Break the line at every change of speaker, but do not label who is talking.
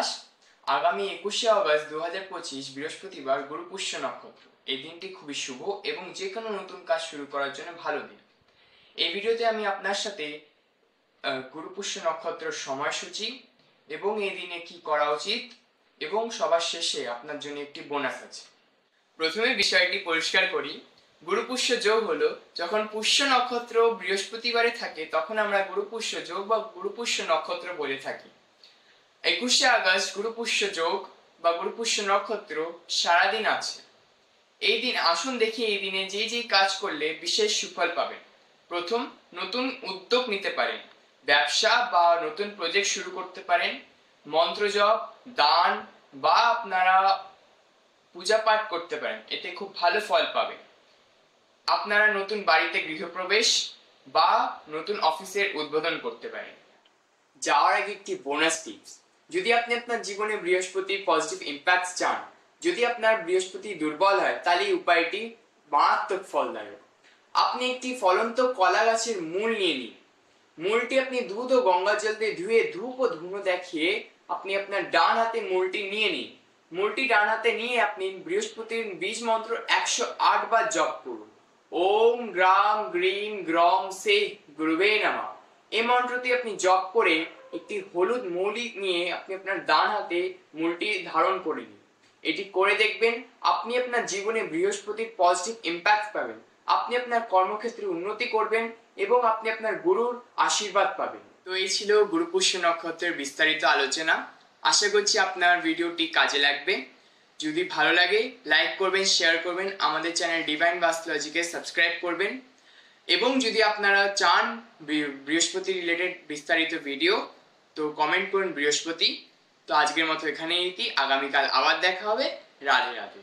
দাস। আগামী 21শে অগস্ট 2025 বৃহস্পতিবার গুরু পুষ্য নক্ষত্র। এই দিনটি খুবই শুভ এবং যে কোনো নতুন কাজ শুরু করার জন্য ভালো দিন। এই ভিডিওতে আমি আপনার সাথে গুরু পুষ্য নক্ষত্রের সময়সূচি এবং এই দিনে কি করা উচিত এবং সবার শেষে আপনার জন্য একটি বোনাস আছে। প্রথমে বিষয়টি পরিষ্কার করি। গুরু পুষ্য যোগ হলো যখন পুষ্য নক্ষত্র বৃহস্পতিবারে থাকে তখন আমরা গুরু পুষ্য যোগ বা গুরু পুষ্য নক্ষত্র বলে থাকি। 21শে আগস্ট গুরু পুষ্য যোগ বা গুরু পুষ্য নক্ষত্র সারাদিন আছে। এই দিন আসুন দেখি এই দিনে যে কাজ করলে বিশেষ সুফল পাবেন। প্রথম, নতুন উদ্যোগ নিতে পারেন, ব্যবসা বা নতুন প্রজেক্ট শুরু করতে পারেন, মন্ত্র জপ, দান বা আপনারা পূজা পাঠ করতে পারেন, এতে খুব ভালো ফল পাবেন। আপনারা নতুন বাড়িতে গৃহপ্রবেশ বা নতুন অফিসের উদ্বোধন করতে পারেন। যাওয়ার আগে একটি বোনাস টিপস। যদি আপনি আপনার জীবনে বৃহস্পতির পজিটিভ ইম্প্যাক্ট চান, যদি আপনার বৃহস্পতি দুর্বল হয় তাহলে এই উপায়টি মারাত্মক ফলদায়ক। আপনি একটি ফলন্ত কলা গাছের মূল নিয়ে নিন। মূলটি আপনি দুধ ও গঙ্গা জল দিয়ে ধুয়ে ধূপ ও ধুনো দেখিয়ে আপনি আপনার ডান হাতে মূলটি নিয়ে নিন। মূলটি ডান হাতে নিয়ে আপনি বৃহস্পতির বীজ মন্ত্র 108 বার জপ করুন। ওম গ্রাম গ্রিম গ্রম সে গুরুবে নমঃ। এই মন্ত্রটি আপনি জপ করে একটি হলুদ মৌলি নিয়ে আপনি আপনার ডান হাতে মূলটি ধারণ করে নিন। এটি করে দেখবেন আপনি আপনার জীবনে বৃহস্পতির পজিটিভ ইম্প্যাক্ট পাবেন, আপনি আপনার কর্মক্ষেত্রে উন্নতি করবেন এবং আপনি আপনার গুরুর আশীর্বাদ পাবেন। তো এই ছিল গুরু পুষ্য নক্ষত্রের বিস্তারিত আলোচনা। আশা করছি আপনার ভিডিওটি কাজে লাগবে। যদি ভালো লাগে লাইক করবেন, শেয়ার করবেন, আমাদের চ্যানেল ডিভাইন বাস্তুলজিকে সাবস্ক্রাইব করবেন এবং যদি আপনারা চান বৃহস্পতি রিলেটেড বিস্তারিত ভিডিও তো কমেন্ট করুন বৃহস্পতি। তো আজকের মতো এখানেই, আগামীকাল আবার দেখা হবে। রাধে রাধে।